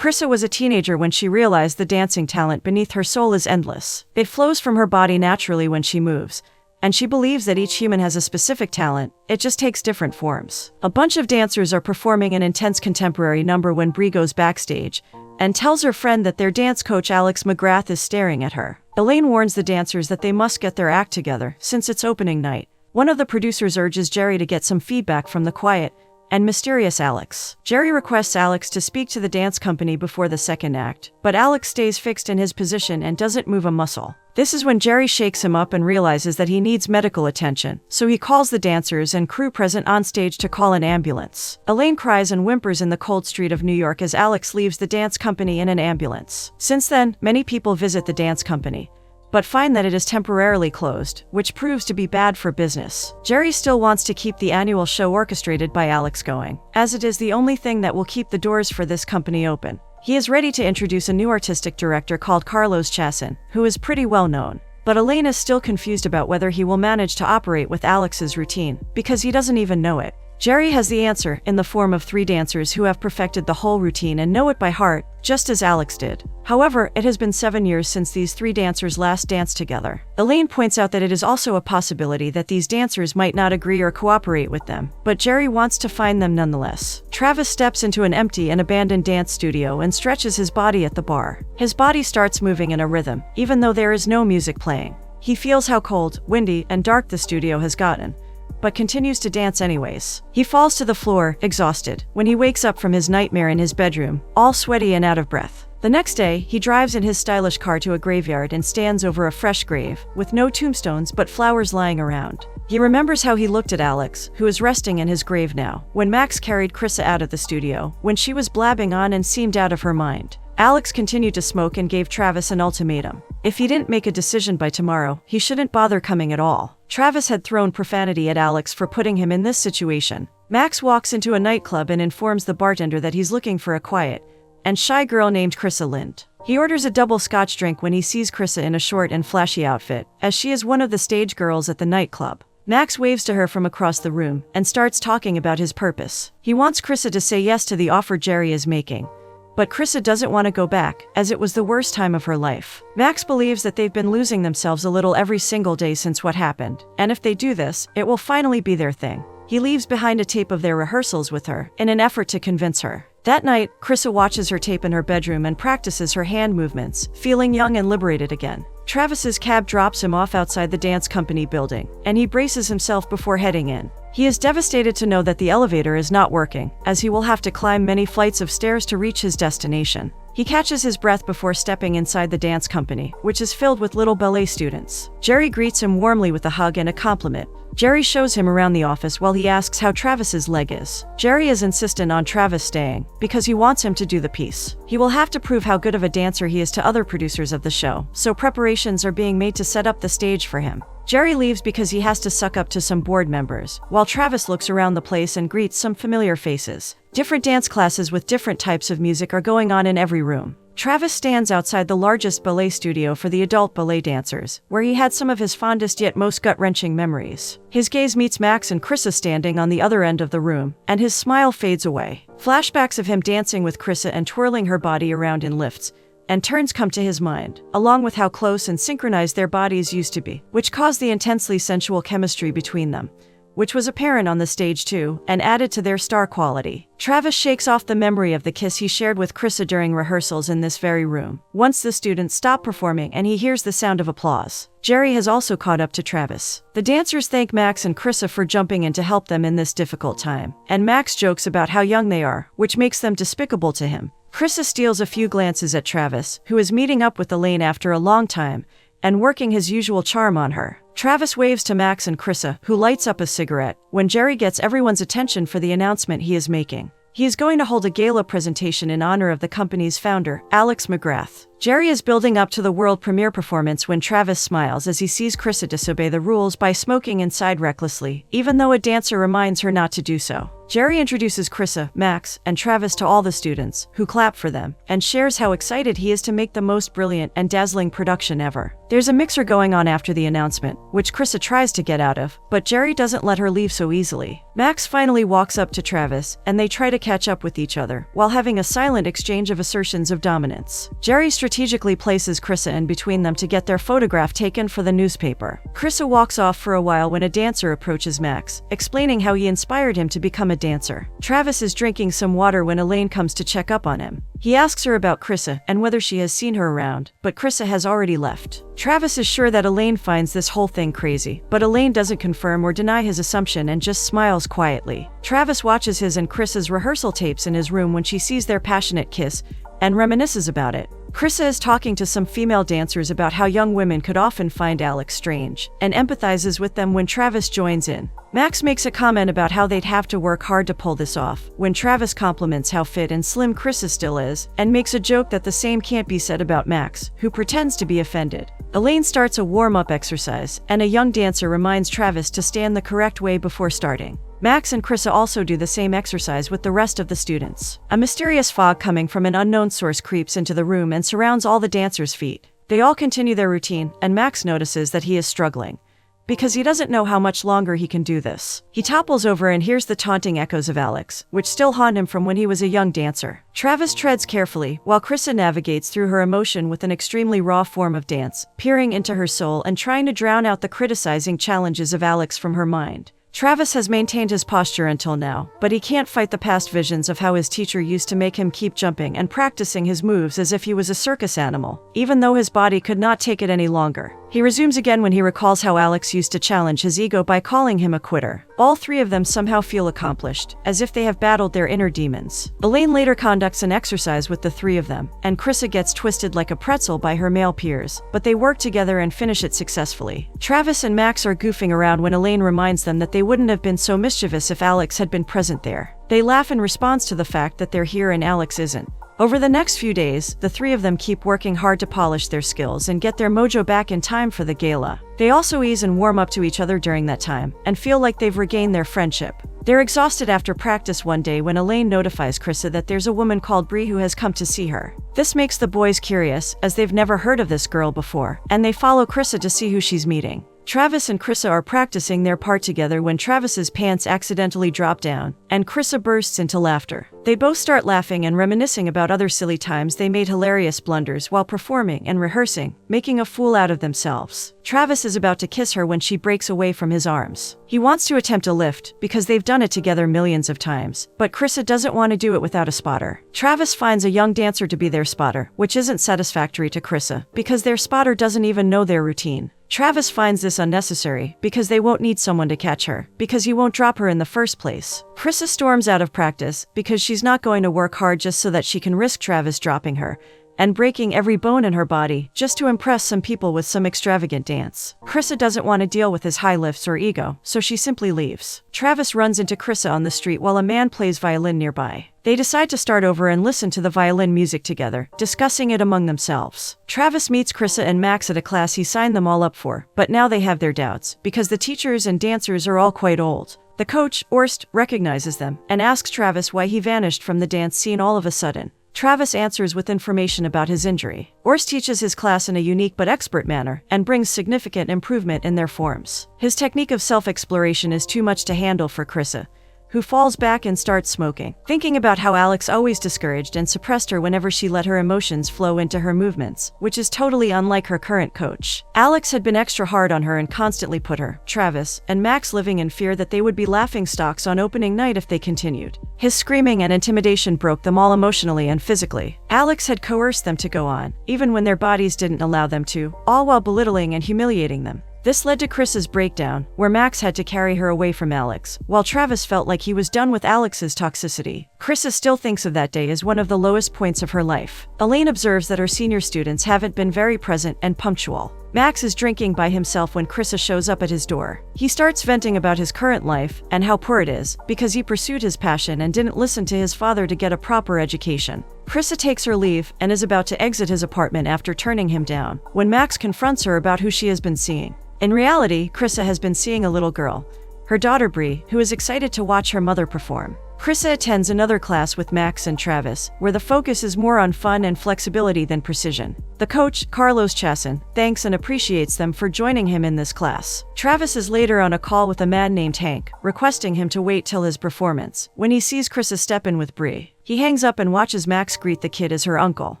Chrissa was a teenager when she realized the dancing talent beneath her soul is endless. It flows from her body naturally when she moves, and she believes that each human has a specific talent, it just takes different forms. A bunch of dancers are performing an intense contemporary number when Bree goes backstage and tells her friend that their dance coach Alex McGrath is staring at her. Elaine warns the dancers that they must get their act together since it's opening night. One of the producers urges Jerry to get some feedback from the quiet and mysterious Alex. Jerry requests Alex to speak to the dance company before the second act, but Alex stays fixed in his position and doesn't move a muscle. This is when Jerry shakes him up and realizes that he needs medical attention, so he calls the dancers and crew present on stage to call an ambulance. Elaine cries and whimpers in the cold street of New York as Alex leaves the dance company in an ambulance. Since then, many people visit the dance company, but find that it is temporarily closed, which proves to be bad for business. Jerry still wants to keep the annual show orchestrated by Alex going, as it is the only thing that will keep the doors for this company open. He is ready to introduce a new artistic director called Carlos Chassin, who is pretty well known. But Elaine is still confused about whether he will manage to operate with Alex's routine, because he doesn't even know it. Jerry has the answer in the form of 3 dancers who have perfected the whole routine and know it by heart, just as Alex did. However, it has been 7 years since these 3 dancers last danced together. Elaine points out that it is also a possibility that these dancers might not agree or cooperate with them, but Jerry wants to find them nonetheless. Travis steps into an empty and abandoned dance studio and stretches his body at the bar. His body starts moving in a rhythm, even though there is no music playing. He feels how cold, windy, and dark the studio has gotten, but continues to dance anyways. He falls to the floor, exhausted, when he wakes up from his nightmare in his bedroom, all sweaty and out of breath. The next day, he drives in his stylish car to a graveyard and stands over a fresh grave, with no tombstones but flowers lying around. He remembers how he looked at Alex, who is resting in his grave now, when Max carried Chrissa out of the studio, when she was blabbing on and seemed out of her mind. Alex continued to smoke and gave Travis an ultimatum. If he didn't make a decision by tomorrow, he shouldn't bother coming at all. Travis had thrown profanity at Alex for putting him in this situation. Max walks into a nightclub and informs the bartender that he's looking for a quiet and shy girl named Chrissa Lind. He orders a double scotch drink when he sees Chrissa in a short and flashy outfit, as she is one of the stage girls at the nightclub. Max waves to her from across the room and starts talking about his purpose. He wants Chrissa to say yes to the offer Jerry is making, but Chrissa doesn't want to go back, as it was the worst time of her life. Max believes that they've been losing themselves a little every single day since what happened, and if they do this, it will finally be their thing. He leaves behind a tape of their rehearsals with her, in an effort to convince her. That night, Chrissa watches her tape in her bedroom and practices her hand movements, feeling young and liberated again. Travis's cab drops him off outside the dance company building, and he braces himself before heading in. He is devastated to know that the elevator is not working, as he will have to climb many flights of stairs to reach his destination. He catches his breath before stepping inside the dance company, which is filled with little ballet students. Jerry greets him warmly with a hug and a compliment. Jerry shows him around the office while he asks how Travis's leg is. Jerry is insistent on Travis staying, because he wants him to do the piece. He will have to prove how good of a dancer he is to other producers of the show, so preparations are being made to set up the stage for him. Jerry leaves because he has to suck up to some board members, while Travis looks around the place and greets some familiar faces. Different dance classes with different types of music are going on in every room. Travis stands outside the largest ballet studio for the adult ballet dancers, where he had some of his fondest yet most gut-wrenching memories. His gaze meets Max and Chrissa standing on the other end of the room, and his smile fades away. Flashbacks of him dancing with Chrissa and twirling her body around in lifts and turns come to his mind, along with how close and synchronized their bodies used to be, which caused the intensely sensual chemistry between them, which was apparent on the stage too, and added to their star quality. Travis shakes off the memory of the kiss he shared with Chrissa during rehearsals in this very room, once the students stop performing and he hears the sound of applause. Jerry has also caught up to Travis. The dancers thank Max and Chrissa for jumping in to help them in this difficult time, and Max jokes about how young they are, which makes them despicable to him. Chrissa steals a few glances at Travis, who is meeting up with Elaine after a long time, and working his usual charm on her. Travis waves to Max and Chrissa, who lights up a cigarette, when Jerry gets everyone's attention for the announcement he is making. He is going to hold a gala presentation in honor of the company's founder, Alex McGrath. Jerry is building up to the world premiere performance when Travis smiles as he sees Chrissa disobey the rules by smoking inside recklessly, even though a dancer reminds her not to do so. Jerry introduces Chrissa, Max, and Travis to all the students, who clap for them, and shares how excited he is to make the most brilliant and dazzling production ever. There's a mixer going on after the announcement, which Chrissa tries to get out of, but Jerry doesn't let her leave so easily. Max finally walks up to Travis, and they try to catch up with each other, while having a silent exchange of assertions of dominance. Jerry strategically places Chrissa in between them to get their photograph taken for the newspaper. Chrissa walks off for a while when a dancer approaches Max, explaining how he inspired him to become a dancer. Travis is drinking some water when Elaine comes to check up on him. He asks her about Chrissa and whether she has seen her around, but Chrissa has already left. Travis is sure that Elaine finds this whole thing crazy, but Elaine doesn't confirm or deny his assumption and just smiles quietly. Travis watches his and Chrissa's rehearsal tapes in his room when she sees their passionate kiss and reminisces about it. Chrissa is talking to some female dancers about how young women could often find Alex strange, and empathizes with them when Travis joins in. Max makes a comment about how they'd have to work hard to pull this off, when Travis compliments how fit and slim Chrissa still is, and makes a joke that the same can't be said about Max, who pretends to be offended. Elaine starts a warm-up exercise, and a young dancer reminds Travis to stand the correct way before starting. Max and Chrissa also do the same exercise with the rest of the students. A mysterious fog coming from an unknown source creeps into the room and surrounds all the dancers' feet. They all continue their routine, and Max notices that he is struggling, because he doesn't know how much longer he can do this. He topples over and hears the taunting echoes of Alex, which still haunt him from when he was a young dancer. Travis treads carefully, while Chrissa navigates through her emotion with an extremely raw form of dance, peering into her soul and trying to drown out the criticizing challenges of Alex from her mind. Travis has maintained his posture until now, but he can't fight the past visions of how his teacher used to make him keep jumping and practicing his moves as if he was a circus animal, even though his body could not take it any longer. He resumes again when he recalls how Alex used to challenge his ego by calling him a quitter. All three of them somehow feel accomplished, as if they have battled their inner demons. Elaine later conducts an exercise with the three of them, and Chrissa gets twisted like a pretzel by her male peers, but they work together and finish it successfully. Travis and Max are goofing around when Elaine reminds them that they wouldn't have been so mischievous if Alex had been present there. They laugh in response to the fact that they're here and Alex isn't. Over the next few days, the three of them keep working hard to polish their skills and get their mojo back in time for the gala. They also ease and warm up to each other during that time, and feel like they've regained their friendship. They're exhausted after practice one day when Elaine notifies Chrissa that there's a woman called Bree who has come to see her. This makes the boys curious, as they've never heard of this girl before, and they follow Chrissa to see who she's meeting. Travis and Chrissa are practicing their part together when Travis's pants accidentally drop down, and Chrissa bursts into laughter. They both start laughing and reminiscing about other silly times they made hilarious blunders while performing and rehearsing, making a fool out of themselves. Travis is about to kiss her when she breaks away from his arms. He wants to attempt a lift, because they've done it together millions of times, but Chrissa doesn't want to do it without a spotter. Travis finds a young dancer to be their spotter, which isn't satisfactory to Chrissa, because their spotter doesn't even know their routine. Travis finds this unnecessary, because they won't need someone to catch her, because he won't drop her in the first place. Chrissa storms out of practice, because she's not going to work hard just so that she can risk Travis dropping her, and breaking every bone in her body, just to impress some people with some extravagant dance. Chrissa doesn't want to deal with his high lifts or ego, so she simply leaves. Travis runs into Chrissa on the street while a man plays violin nearby. They decide to start over and listen to the violin music together, discussing it among themselves. Travis meets Chrissa and Max at a class he signed them all up for, but now they have their doubts, because the teachers and dancers are all quite old. The coach, Orst, recognizes them, and asks Travis why he vanished from the dance scene all of a sudden. Travis answers with information about his injury. Orst teaches his class in a unique but expert manner, and brings significant improvement in their forms. His technique of self-exploration is too much to handle for Chrissa, who falls back and starts smoking, thinking about how Alex always discouraged and suppressed her whenever she let her emotions flow into her movements, which is totally unlike her current coach. Alex had been extra hard on her and constantly put her, Travis, and Max living in fear that they would be laughingstocks on opening night if they continued. His screaming and intimidation broke them all emotionally and physically. Alex had coerced them to go on, even when their bodies didn't allow them to, all while belittling and humiliating them. This led to Chrissa's breakdown, where Max had to carry her away from Alex, while Travis felt like he was done with Alex's toxicity. Chrissa still thinks of that day as one of the lowest points of her life. Elaine observes that her senior students haven't been very present and punctual. Max is drinking by himself when Chrissa shows up at his door. He starts venting about his current life and how poor it is because he pursued his passion and didn't listen to his father to get a proper education. Chrissa takes her leave and is about to exit his apartment after turning him down, when Max confronts her about who she has been seeing. In reality, Chrissa has been seeing a little girl, her daughter Bree, who is excited to watch her mother perform. Chrissa attends another class with Max and Travis, where the focus is more on fun and flexibility than precision. The coach, Carlos Chassin, thanks and appreciates them for joining him in this class. Travis is later on a call with a man named Hank, requesting him to wait till his performance. When he sees Chrissa step in with Bree, he hangs up and watches Max greet the kid as her uncle.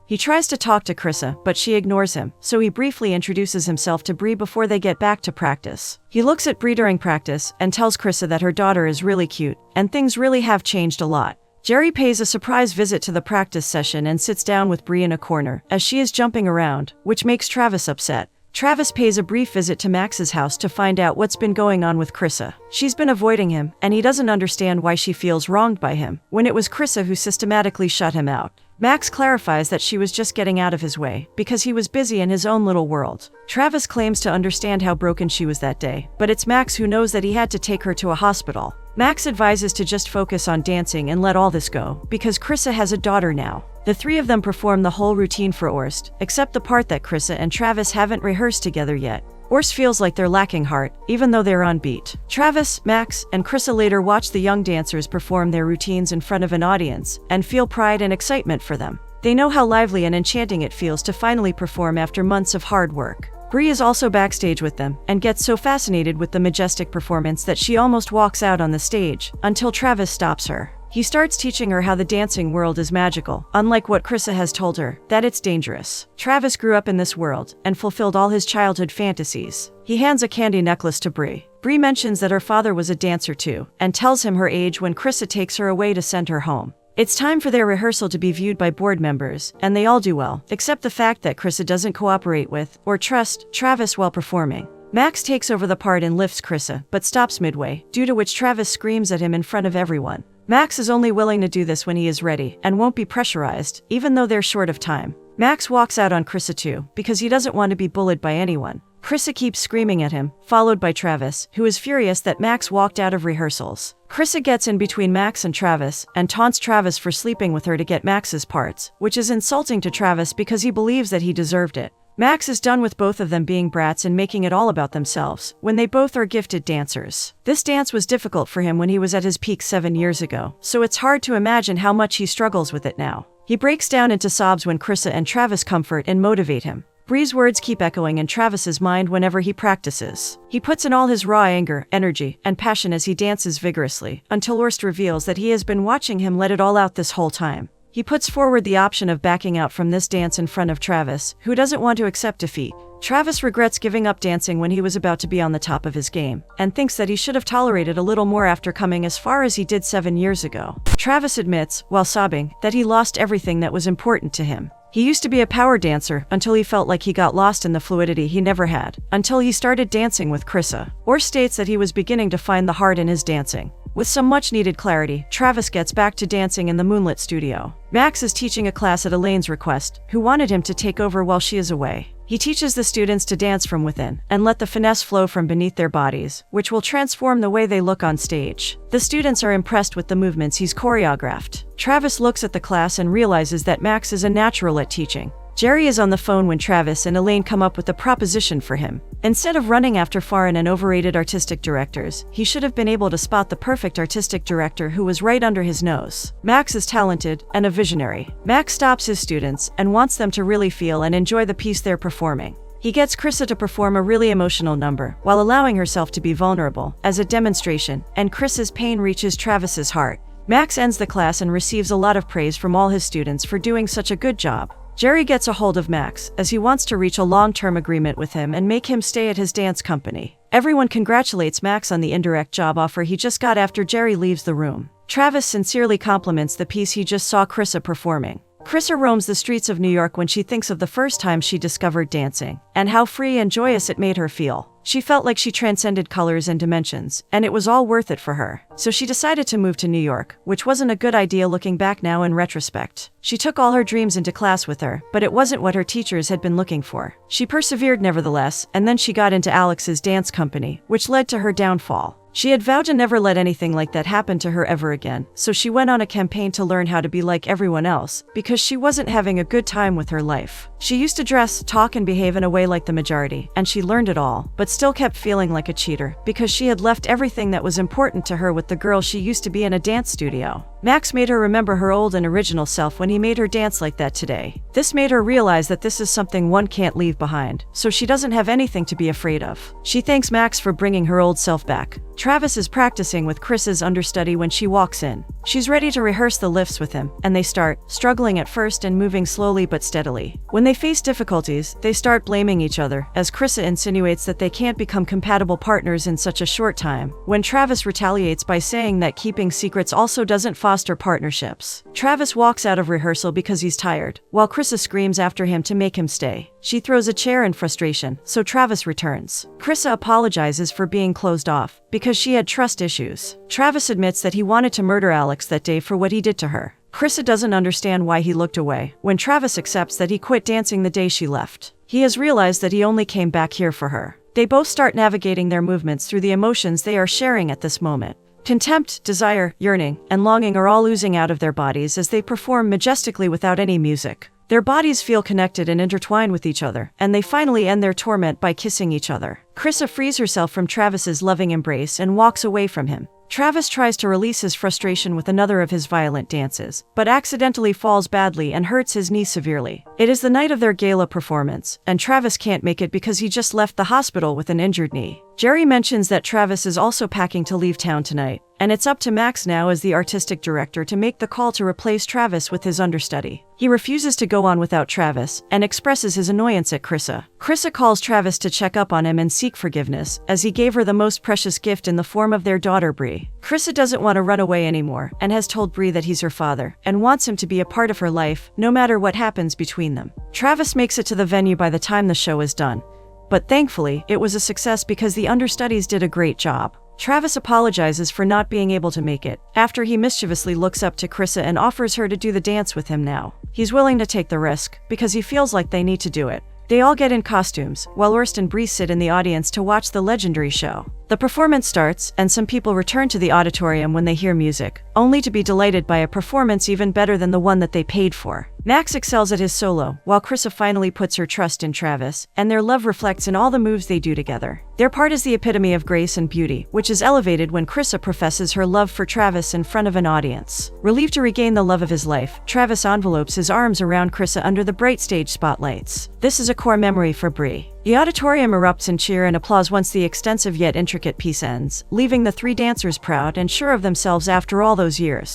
He tries to talk to Chrissa, but she ignores him, so he briefly introduces himself to Bree before they get back to practice. He looks at Bree during practice and tells Chrissa that her daughter is really cute, and things really have changed a lot. Jerry pays a surprise visit to the practice session and sits down with Bree in a corner, as she is jumping around, which makes Travis upset. Travis pays a brief visit to Max's house to find out what's been going on with Chrissa. She's been avoiding him, and he doesn't understand why she feels wronged by him, when it was Chrissa who systematically shut him out. Max clarifies that she was just getting out of his way, because he was busy in his own little world. Travis claims to understand how broken she was that day, but it's Max who knows that he had to take her to a hospital. Max advises to just focus on dancing and let all this go, because Chrissa has a daughter now. The three of them perform the whole routine for Orst, except the part that Chrissa and Travis haven't rehearsed together yet. Orst feels like they're lacking heart, even though they're on beat. Travis, Max, and Chrissa later watch the young dancers perform their routines in front of an audience, and feel pride and excitement for them. They know how lively and enchanting it feels to finally perform after months of hard work. Bree is also backstage with them, and gets so fascinated with the majestic performance that she almost walks out on the stage, until Travis stops her. He starts teaching her how the dancing world is magical, unlike what Chrissa has told her, that it's dangerous. Travis grew up in this world, and fulfilled all his childhood fantasies. He hands a candy necklace to Bree. Bree mentions that her father was a dancer too, and tells him her age when Chrissa takes her away to send her home. It's time for their rehearsal to be viewed by board members, and they all do well, except the fact that Chrissa doesn't cooperate with, or trust, Travis while performing. Max takes over the part and lifts Chrissa, but stops midway, due to which Travis screams at him in front of everyone. Max is only willing to do this when he is ready, and won't be pressurized, even though they're short of time. Max walks out on Chrissa too, because he doesn't want to be bullied by anyone. Chrissa keeps screaming at him, followed by Travis, who is furious that Max walked out of rehearsals. Chrissa gets in between Max and Travis, and taunts Travis for sleeping with her to get Max's parts, which is insulting to Travis because he believes that he deserved it. Max is done with both of them being brats and making it all about themselves, when they both are gifted dancers. This dance was difficult for him when he was at his peak 7 years ago, so it's hard to imagine how much he struggles with it now. He breaks down into sobs when Chrissa and Travis comfort and motivate him. Bree's words keep echoing in Travis's mind whenever he practices. He puts in all his raw anger, energy, and passion as he dances vigorously, until Orst reveals that he has been watching him let it all out this whole time. He puts forward the option of backing out from this dance in front of Travis, who doesn't want to accept defeat. Travis regrets giving up dancing when he was about to be on the top of his game, and thinks that he should have tolerated a little more after coming as far as he did 7 years ago. Travis admits, while sobbing, that he lost everything that was important to him. He used to be a power dancer until he felt like he got lost in the fluidity he never had, until he started dancing with Chrissa. Orst states that he was beginning to find the heart in his dancing. With some much-needed clarity, Travis gets back to dancing in the moonlit studio. Max is teaching a class at Elaine's request, who wanted him to take over while she is away. He teaches the students to dance from within, and let the finesse flow from beneath their bodies, which will transform the way they look on stage. The students are impressed with the movements he's choreographed. Travis looks at the class and realizes that Max is a natural at teaching. Jerry is on the phone when Travis and Elaine come up with a proposition for him. Instead of running after foreign and overrated artistic directors, he should have been able to spot the perfect artistic director who was right under his nose. Max is talented and a visionary. Max stops his students and wants them to really feel and enjoy the piece they're performing. He gets Chrissa to perform a really emotional number, while allowing herself to be vulnerable, as a demonstration, and Chrissa's pain reaches Travis's heart. Max ends the class and receives a lot of praise from all his students for doing such a good job. Jerry gets a hold of Max, as he wants to reach a long-term agreement with him and make him stay at his dance company. Everyone congratulates Max on the indirect job offer he just got after Jerry leaves the room. Travis sincerely compliments the piece he just saw Chrissa performing. Chrissa roams the streets of New York when she thinks of the first time she discovered dancing, and how free and joyous it made her feel. She felt like she transcended colors and dimensions, and it was all worth it for her. So she decided to move to New York, which wasn't a good idea looking back now in retrospect. She took all her dreams into class with her, but it wasn't what her teachers had been looking for. She persevered nevertheless, and then she got into Alex's dance company, which led to her downfall. She had vowed to never let anything like that happen to her ever again, so she went on a campaign to learn how to be like everyone else, because she wasn't having a good time with her life. She used to dress, talk, and behave in a way like the majority, and she learned it all, but still kept feeling like a cheater, because she had left everything that was important to her with the girl she used to be in a dance studio. Max made her remember her old and original self when he made her dance like that today. This made her realize that this is something one can't leave behind, so she doesn't have anything to be afraid of. She thanks Max for bringing her old self back. Travis is practicing with Chris's understudy when she walks in. She's ready to rehearse the lifts with him, and they start, struggling at first and moving slowly but steadily. When they face difficulties, they start blaming each other, as Chrissa insinuates that they can't become compatible partners in such a short time, when Travis retaliates by saying that keeping secrets also doesn't foster partnerships. Travis walks out of rehearsal because he's tired, while Chrissa screams after him to make him stay. She throws a chair in frustration, so Travis returns. Chrissa apologizes for being closed off, because she had trust issues. Travis admits that he wanted to murder Alex that day for what he did to her. Chrissa doesn't understand why he looked away, when Travis accepts that he quit dancing the day she left. He has realized that he only came back here for her. They both start navigating their movements through the emotions they are sharing at this moment. Contempt, desire, yearning, and longing are all oozing out of their bodies as they perform majestically without any music. Their bodies feel connected and intertwined with each other, and they finally end their torment by kissing each other. Chrissa frees herself from Travis's loving embrace and walks away from him. Travis tries to release his frustration with another of his violent dances, but accidentally falls badly and hurts his knee severely. It is the night of their gala performance, and Travis can't make it because he just left the hospital with an injured knee. Jerry mentions that Travis is also packing to leave town tonight, and it's up to Max now as the artistic director to make the call to replace Travis with his understudy. He refuses to go on without Travis, and expresses his annoyance at Chrissa. Chrissa calls Travis to check up on him and seek forgiveness, as he gave her the most precious gift in the form of their daughter Bree. Chrissa doesn't want to run away anymore, and has told Bree that he's her father, and wants him to be a part of her life, no matter what happens between them. Travis makes it to the venue by the time the show is done. But thankfully, it was a success because the understudies did a great job. Travis apologizes for not being able to make it, after he mischievously looks up to Chrissa and offers her to do the dance with him now. He's willing to take the risk, because he feels like they need to do it. They all get in costumes, while Ernst and Bree sit in the audience to watch the legendary show. The performance starts, and some people return to the auditorium when they hear music, only to be delighted by a performance even better than the one that they paid for. Max excels at his solo, while Chrissa finally puts her trust in Travis, and their love reflects in all the moves they do together. Their part is the epitome of grace and beauty, which is elevated when Chrissa professes her love for Travis in front of an audience. Relieved to regain the love of his life, Travis envelopes his arms around Chrissa under the bright stage spotlights. This is a core memory for Bree. The auditorium erupts in cheer and applause once the extensive yet intricate piece ends, leaving the three dancers proud and sure of themselves after all those years.